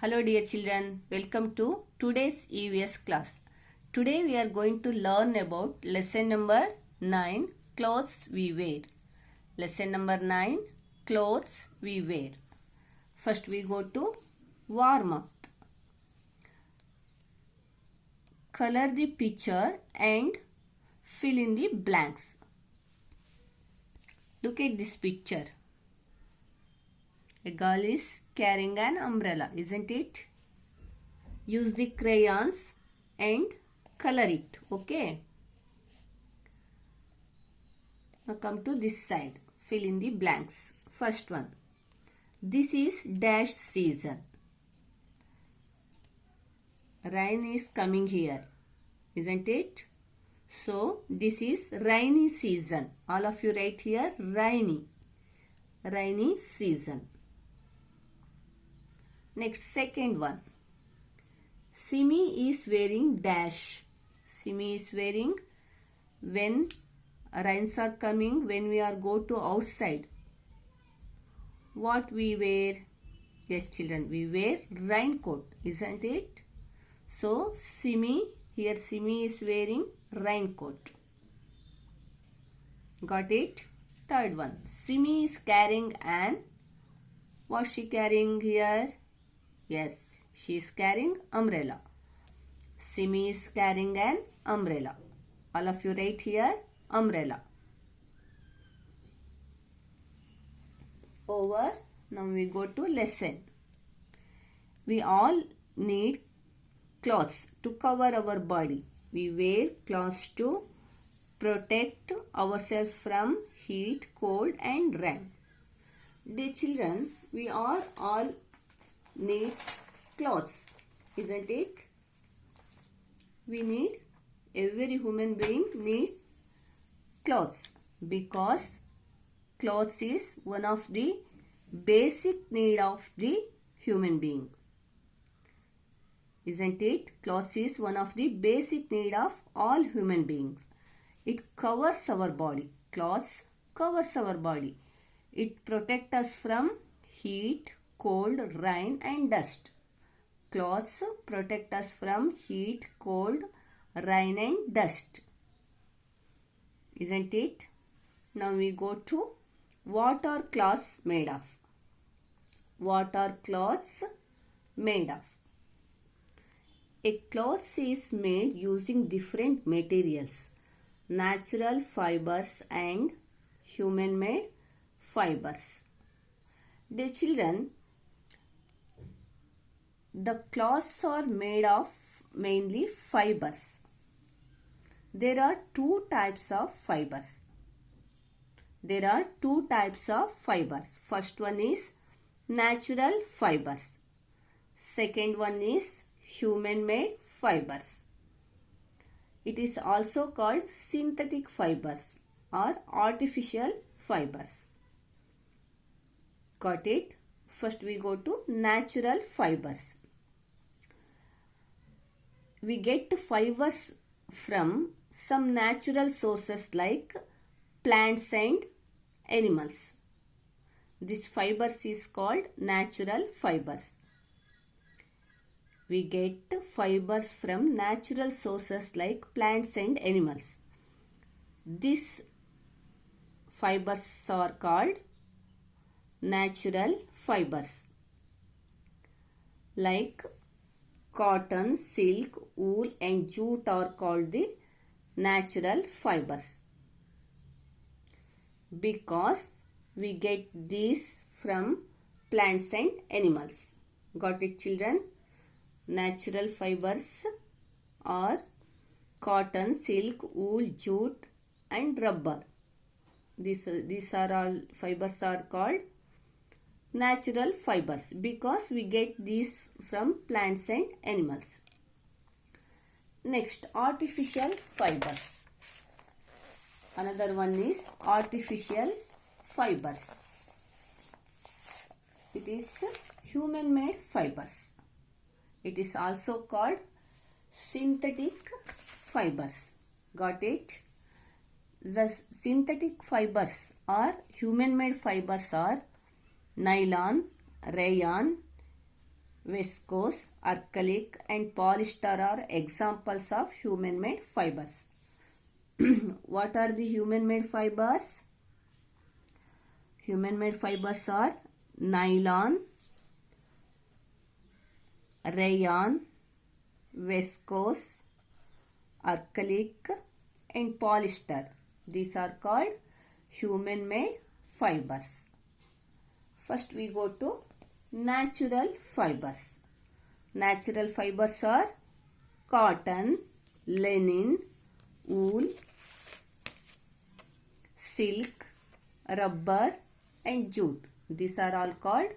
Hello dear children, welcome to today's EVS class. Today we are going to learn about lesson number 9, clothes we wear. Lesson number 9, clothes we wear. First we go to warm up. Color the picture and fill in the blanks. Look at this picture. A girl is carrying an umbrella, isn't it? Use the crayons and color it, okay? Now come to this side. Fill in the blanks. First one. This is dash season. Rain is coming here, isn't it? So, this is rainy season. All of you write here rainy. Rainy season. Next, second one. Simi is wearing dash. Simi is wearing when rains are coming, when we are go to outside. What we wear? Yes, children, we wear raincoat, isn't it? So, Simi, here Simi is wearing raincoat. Got it? Third one. Simi is carrying an, what's she carrying here? Yes, she is carrying umbrella. Simi is carrying an umbrella. All of you write here umbrella. Over. Now we go to lesson. We all need clothes to cover our body. We wear clothes to protect ourselves from heat, cold and rain. Dear children, we are all needs clothes, isn't it? We need, every human being needs clothes because clothes is one of the basic need of the human being. Isn't it? Clothes is one of the basic need of all human beings. It covers our body. Clothes covers our body. It protects us from heat, cold, rain and dust. Clothes protect us from heat, cold, rain and dust. Isn't it? Now we go to what are clothes made of? What are clothes made of? A cloth is made using different materials, natural fibers and human-made fibers. Dear children, the cloths are made of mainly fibers. There are two types of fibers. There are two types of fibers. First one is natural fibers. Second one is human-made fibers. It is also called synthetic fibers or artificial fibers. Got it? First we go to natural fibers. We get fibers from some natural sources like plants and animals. This fibers is called natural fibers. We get fibers from natural sources like plants and animals. These fibers are called natural fibers. Like cotton, silk, wool and jute are called the natural fibers. Because we get these from plants and animals. Got it, children? Natural fibers are cotton, silk, wool, jute and rubber. These are all fibers are called natural fibers because we get these from plants and animals. Next, artificial fibers. Another one is artificial fibers. It is human-made fibers. It is also called synthetic fibers. Got it? The synthetic fibers or human-made fibers are nylon, rayon, Viscose, acrylic, and polyester are examples of human-made fibers. What are the human-made fibers? Human-made fibers are nylon, rayon, viscose, acrylic, and polyester. These are called human-made fibers. First we go to natural fibers. Natural fibers are cotton, linen, wool, silk, rubber, and jute. These are all called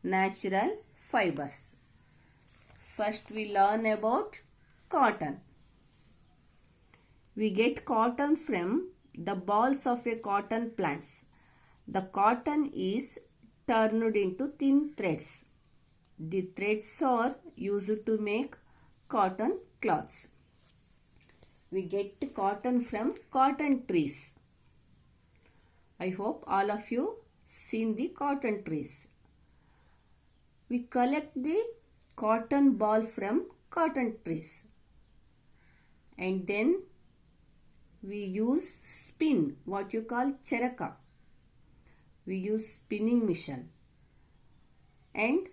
natural fibers. First we learn about cotton. We get cotton from the balls of a cotton plants. The cotton is turned into thin threads. The threads are used to make cotton cloths. We get cotton from cotton trees. I hope all of you seen the cotton trees. We collect the cotton ball from cotton trees, and then we use spin, what you call charaka. We use spinning machine and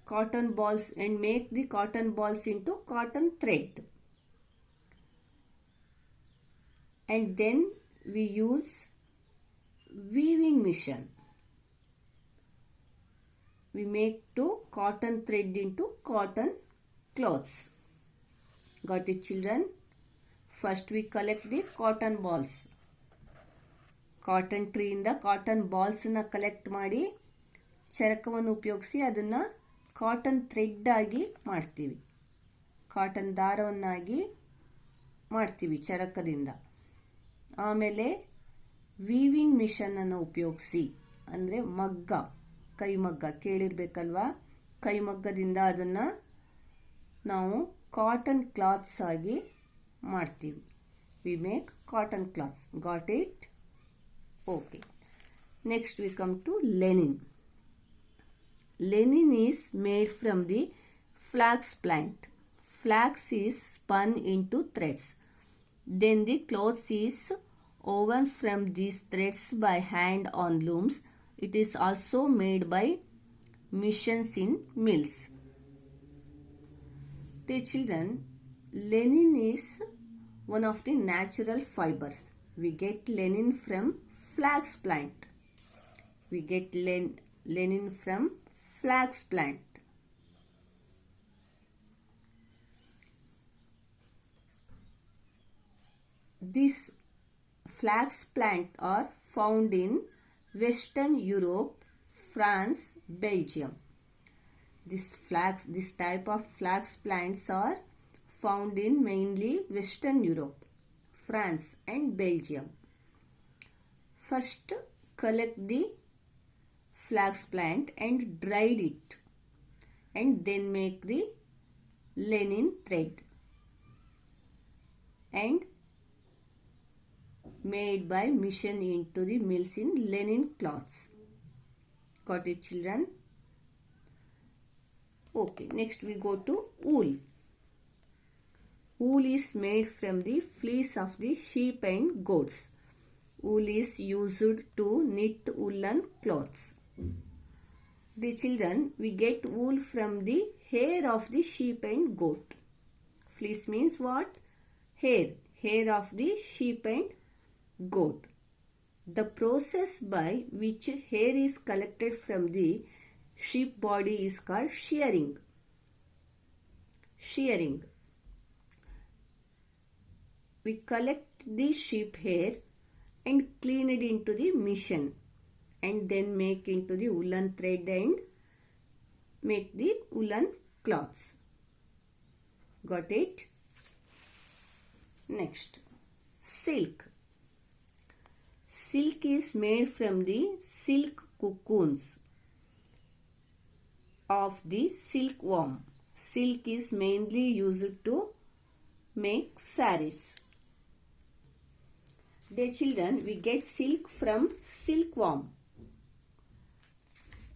cotton balls and make the cotton balls into cotton thread. And then we use weaving machine. We make to cotton thread into cotton clothes. Got it, children? First we collect the cotton balls. Cotton ಟ್ರೀಯಿಂದ cotton ಬಾಲ್ಸನ್ನ collect ಮಾಡಿ ಚರಕವನ್ನು ಉಪಯೋಗಿಸಿ ಅದನ್ನು cotton thread ಆಗಿ ಮಾಡ್ತೀವಿ. Cotton ದಾರವನ್ನಾಗಿ ಮಾಡ್ತೀವಿ ಚರಕದಿಂದ. ಆಮೇಲೆ ವೀವಿಂಗ್ ಮಿಷನನ್ನು ಉಪಯೋಗಿಸಿ, ಅಂದರೆ ಮಗ್ಗ, ಕೈಮಗ್ಗ ಕೇಳಿರ್ಬೇಕಲ್ವಾ, ಕೈಮಗ್ಗದಿಂದ ಅದನ್ನು ನಾವು ಕಾಟನ್ ಕ್ಲಾತ್ಸ್ ಆಗಿ ಮಾಡ್ತೀವಿ. We make cotton clothes. Got it? Okay. Next we come to linen. Linen is made from the flax plant. Flax is spun into threads. Then the cloth is woven from these threads by hand on looms. It is also made by machines in mills. Dear children, linen is one of the natural fibers. We get linen from flax plant. We get linen from flax plant. These flax plant are found in Western Europe, France, Belgium. This type of flax plants are found in mainly Western Europe, France and Belgium. First collect the flax plant and dried it, and then make the linen thread and made by machine into the mills in linen cloths. Got it, children? Okay, next we go to wool. Wool is made from the fleece of the sheep and goats. Wool is used to knit woolen clothes. The children, we get wool from the hair of the sheep and goat. Fleece means what? Hair. Hair of the sheep and goat. The process by which hair is collected from the sheep body is called shearing. Shearing. We collect the sheep hair and clean it into the machine, and then make into the woolen thread and make the woolen cloths. Got it? Next, silk. Silk is made from the silk cocoons of the silkworm. Silk is mainly used to make saris. Dear children, we get silk from silkworm.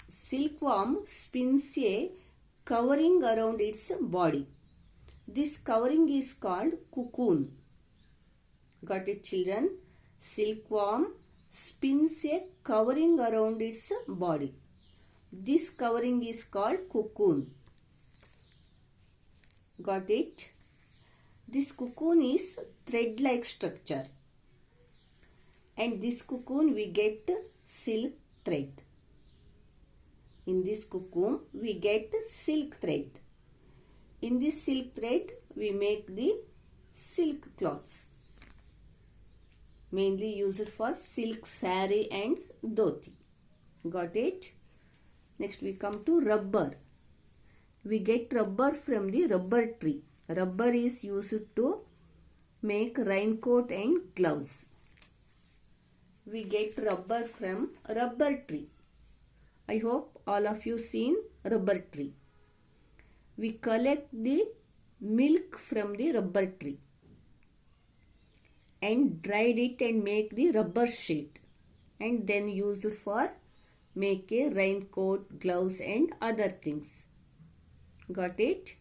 Silkworm spins a covering around its body. This covering is called cocoon. Got it, children? Silkworm spins a covering around its body. This covering is called cocoon. Got it? This cocoon is thread-like structure. And this cocoon we get silk thread. In this cocoon we get silk thread. In this silk thread we make the silk cloths. Mainly used for silk saree and dhoti. Got it? Next we come to rubber. We get rubber from the rubber tree. Rubber is used to make raincoat and gloves. We get rubber from rubber tree. I hope all of you seen rubber tree. We collect the milk from the rubber tree and dried it and make the rubber sheet and then use it for make a raincoat, gloves and other things. Got it?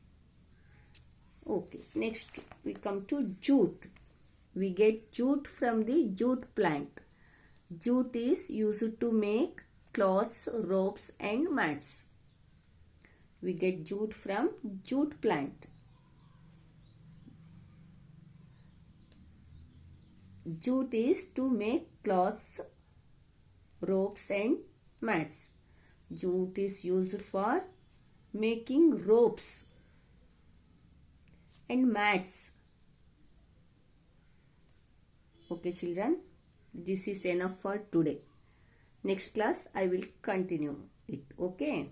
Okay, next we come to jute. We get jute from the jute plant. Jute is used to make cloths, ropes and mats. We get jute from jute plant. Jute is to make cloths, ropes and mats. Jute is used for making ropes and mats. Okay, children, this is enough for today. Next class I will continue it. Okay.